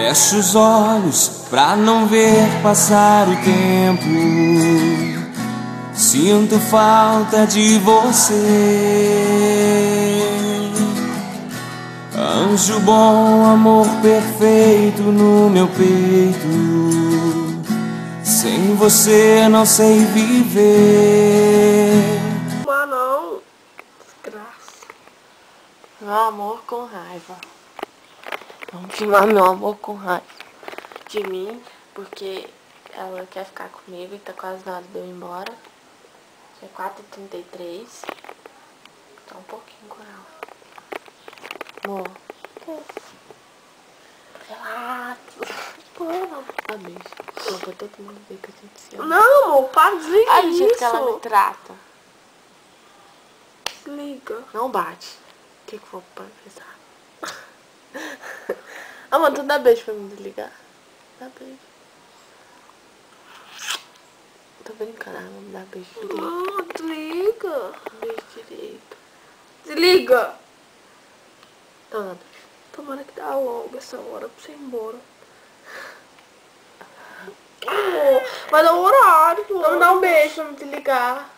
Fecho os olhos pra não ver passar o tempo. Sinto falta de você. Anjo bom, amor perfeito no meu peito. Sem você não sei viver. Mas não, desgraça. Meu amor com raiva. Vamos queimar meu amor com raiva de mim, porque ela quer ficar comigo e tá quase na hora de eu ir embora. É 4h33. Tá um pouquinho com ela. Amor. Relaxa. Dá beijo. Não, pra todo mundo ver que a gente se ama. Não, amor, para de desligar Ai, do isso. jeito que ela me trata. Desliga. Não bate. O que que eu vou pensar? Amor, tu dá beijo pra me desligar? Dá beijo. Tô brincando, ela não me dá beijo direito. Não, desliga. Beijo direito. Desliga. Não, dá beijo. Tomara que dá logo essa hora pra você ir embora. Amor, vai dar o horário. Então me dá um beijo pra me desligar.